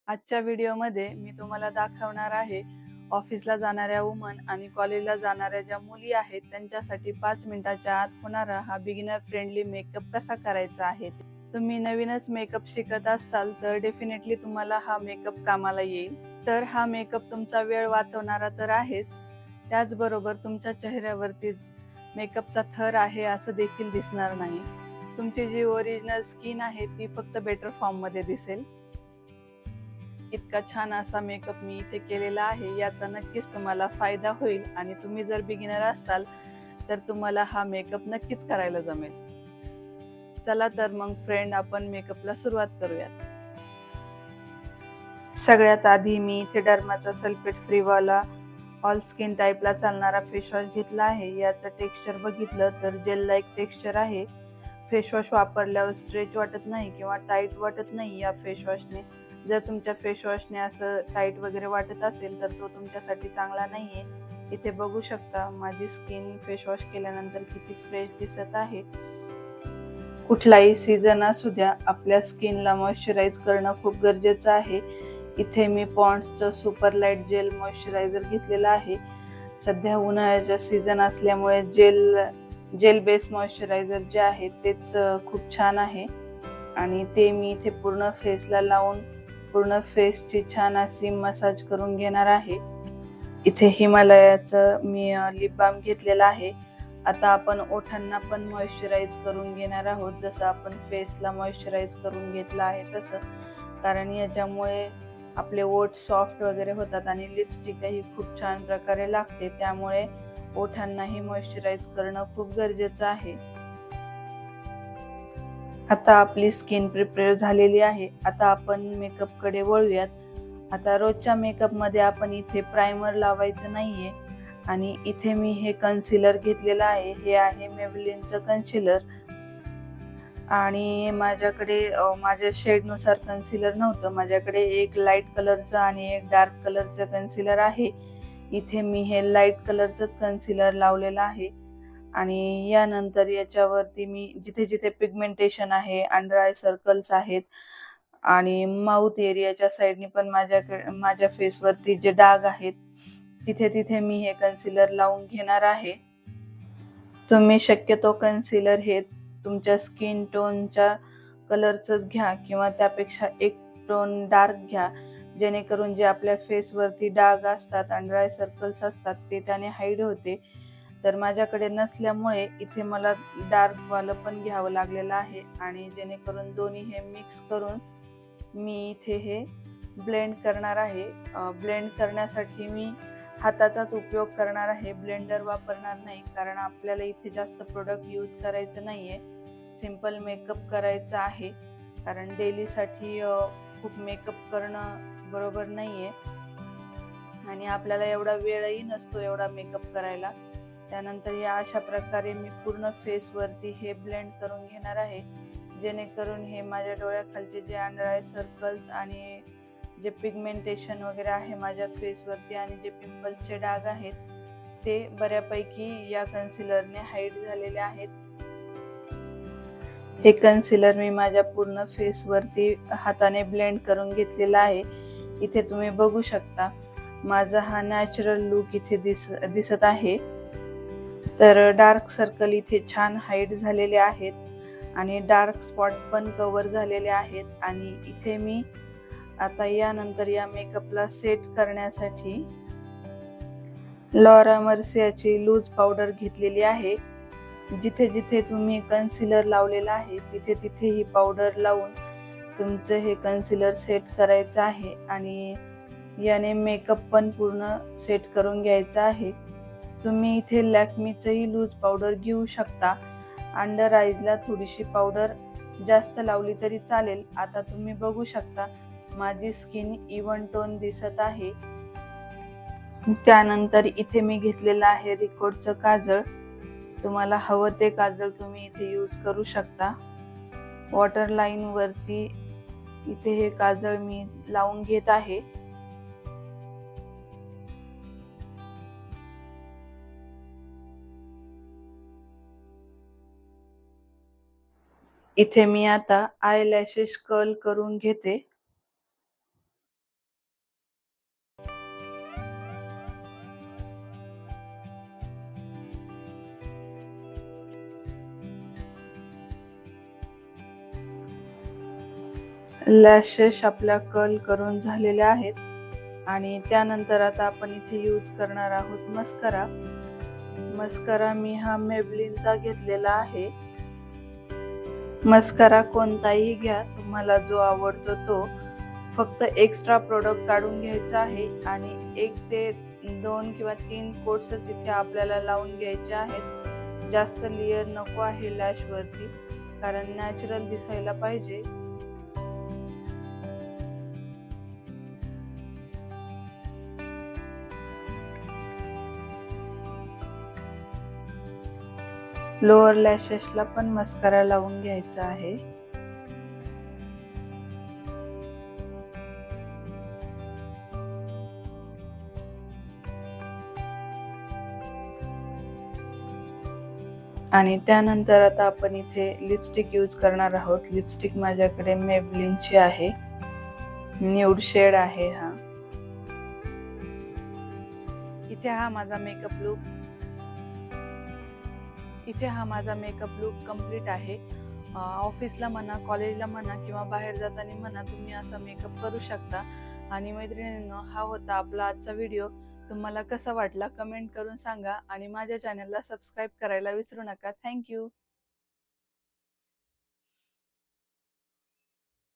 आजच्या व्हिडिओमध्ये मी तुम्हाला दाखवणार आहे ऑफिसला जाणाऱ्या वुमन आणि कॉलेजला जाणाऱ्या ज्या मुली आहेत त्यांच्यासाठी 5 मिनिटाच्या आत होणारा हा बिगिनर फ्रेंडली मेकअप कसा करायचा आहे. तुम्ही नवीनच मेकअप शिकत असाल तर डेफिनेटली तुम्हाला हा मेकअप कामाला येईल. तर हा मेकअप तुमचा वेळ वाचवणारा तर आहेच, त्याचबरोबर तुमच्या चेहऱ्यावरती मेकअपचा थर आहे असं देखील दिसणार नाही. तुमची जी ओरिजिनल स्किन आहे ती फक्त बेटर फॉर्ममध्ये दिसेल. इतका छान असा मेकअप मी इथे केलेला आहे, याचा नक्कीच तुम्हाला फायदा होईल आणि तुम्ही जर बिगिनर असाल तर तुम्हाला हा मेकअप नक्कीच करायला जमेल. चला तर मग फ्रेंड, आपण मेकअपला सुरुवात करूयात. सगळ्यात आधी मी इथे डर्माचा सल्फेट फ्री वाला ऑल स्किन टाईपला चालणारा फेस वॉश घेतला आहे. याचं टेक्स्चर बघितलं तर जेल लाईक टेक्स्चर आहे. फेस वॉश वापरल्यावर स्ट्रेच वाटत नाही किंवा टाईट वाटत नाही या फेस वॉशने. जर तुमच्या फेस वॉशने असं टाईट वगैरे वाटत असेल तर तो तुमच्यासाठी चांगला नाहीये. इथे बघू शकता माझी स्किन फेस वॉश केल्यानंतर किती फ्रेश दिसत आहे. कुठलाही सीझन असू द्या, आपल्या स्किनला मॉइश्चराईज करणं खूप गरजेचं आहे. इथे मी पॉन्ड्सचं सुपर लाईट जेल मॉइश्चरायझर घेतलेला आहे. सध्या उन्हाळ्याचा सीझन असल्यामुळे जेल बेस मॉइश्चरायझर जे आहे तेच खूप छान आहे आणि ते मी इथे पूर्ण फेसला लावून पूर्ण फेसची छान अशी मसाज करून घेणार आहे. इथे हिमालयाचं मी लिप बाम घेतलेला आहे. आता आपण ओठांना पण मॉइश्चराईज करून घेणार आहोत, जसं आपण फेसला मॉइश्चराईज करून घेतलं आहे तसं. कारण याच्यामुळे आपले ओठ सॉफ्ट वगैरे होतात आणि लिपस्टिकही खूप छान प्रकारे लागते, त्यामुळे ओठांनाही मॉइश्चराईज करणं खूप गरजेचं आहे. आता आपली स्किन प्रिपेअर झालेली आहे. आता आपण मेकअपकडे वळूयात. आता रोजच्या मेकअपमध्ये आपण इथे प्रायमर लावायचं नाहीये आणि इथे मी हे कन्सिलर घेतलेलं आहे. हे आहे मेबलिनचं कन्सिलर आणि माझ्याकडे माझ्या शेडनुसार कन्सिलर नव्हतं. माझ्याकडे एक लाईट कलरचं आणि एक डार्क कलरचं कन्सिलर आहे. इथे मी हे लाईट कलरचंच कन्सिलर लावलेलं आहे आणि यानंतर याच्यावरती मी जिथे जिथे पिगमेंटेशन आहे, अंडर आय सर्कल्स आहेत आणि माउथ एरियाच्या साईडनी पण माझ्या फेसवरती जे डाग आहेत तिथे तिथे मी हे कन्सिलर लावून घेणार आहे. तुम्ही शक्यतो कन्सिलर हे तुमच्या स्किन टोनच्या कलरचंच घ्या किंवा त्यापेक्षा एक टोन डार्क घ्या, जेणेकरून जे आपल्या फेसवरती डाग असतात, अंडर आय सर्कल्स असतात, ते त्याने हाईड होते. तर माझ्याकडे नसल्यामुळे इथे मला डार्कवालं पण घ्यावं लागलेलं आहे आणि जेणेकरून दोन्ही हे मिक्स करून मी इथे हे ब्लेंड करणार आहे. ब्लेंड करण्यासाठी मी हाताचाच उपयोग करणार आहे, ब्लेंडर वापरणार नाही, कारण आपल्याला इथे जास्त प्रोडक्ट यूज करायचं नाहीये. सिंपल मेकअप करायचा आहे, कारण डेलीसाठी खूप मेकअप करणं बरोबर नाहीये आणि आपल्याला एवढा वेळही नसतो एवढा मेकअप करायला. त्यानंतर या अशा प्रकारे मी पूर्ण फेसवरती हे ब्लेंड करून घेणार आहे, जेणेकरून हे माझ्या डोळ्याखालचे जे अंडर आय सर्कल्स आणि जे पिगमेंटेशन वगैरे आहे माझ्या फेसवरती आणि जे पिंपल्सचे डाग आहेत ते बऱ्यापैकी या कन्सिलरने हाईड झालेले आहेत. हे कन्सिलर मी माझ्या पूर्ण फेसवरती हाताने ब्लेंड करून घेतलेला आहे. इथे तुम्ही बघू शकता माझा हा नॅचरल लुक इथे दिसत आहे. तर डार्क सर्कल इथे छान हाईड झालेले आहेत आणि डार्क स्पॉट पण कव्हर झालेले आहेत. आणि इथे मी आता यानंतर या मेकअपला सेट करण्यासाठी लॉरा मर्सियाची लूज पावडर घेतलेली आहे. जिथे जिथे तुम्ही कन्सिलर लावलेला आहे तिथे तिथे ही पावडर लावून तुमचं हे कन्सिलर सेट करायचं आहे आणि याने मेकअप पण पूर्ण सेट करून घ्यायचा आहे. तुम्ही इथे लॅक्मीचंही लूज पावडर घेऊ शकता. अंडर आईजला थोडीशी पावडर जास्त लावली तरी चालेल. आता तुम्ही बघू शकता माझी स्किन इव्हन टोन दिसत आहे. त्यानंतर इथे मी घेतलेलं आहे रिकोडचं काजळ. तुम्हाला हवं ते काजळ तुम्ही इथे यूज करू शकता. वॉटर लाईन वरती इथे हे काजळ मी लावून घेत आहे. इथे मी आता आय लॅशेस कर्ल करून घेते. लॅशेस आपल्या कर्ल करून झालेल्या आहेत आणि त्यानंतर आता आपण इथे यूज करणार आहोत मस्करा. मस्करा मी हा मेबलिनचा घेतलेला आहे. मस्करा कोणताही घ्या, तुम्हाला जो आवडतो तो. फक्त एक्स्ट्रा प्रोडक्ट काढून घ्यायचा आहे आणि 1 ते 2 किंवा 3 कोट्सच इथे आपल्याला लावून घ्यायचे आहेत. जास्त लेयर नको आहे लॅश वरती, कारण नॅचरल दिसायला पाहिजे. लोअर लॅशेसला पण मस्करा लावून घ्यायचा आहे. आणि त्यानंतर आता आपण इथे लिपस्टिक यूज करणार आहोत. लिपस्टिक माझ्याकडे मेबलिनची आहे, न्यूड शेड आहे हा. इथे हा माझा मेकअप लुक कंप्लीट आहे. ऑफिसला म्हणा, कॉलेजला म्हणा किंवा बाहेर जाताना म्हणा, तुम्ही असा मेकअप करू शकता. आणि मैत्रिणींनो, हा होता आपला आजचा व्हिडिओ. तुम्हाला कसा वाटला कमेंट करून सांगा आणि माझ्या चॅनलला सबस्क्राईब करायला विसरू नका. थँक्यू.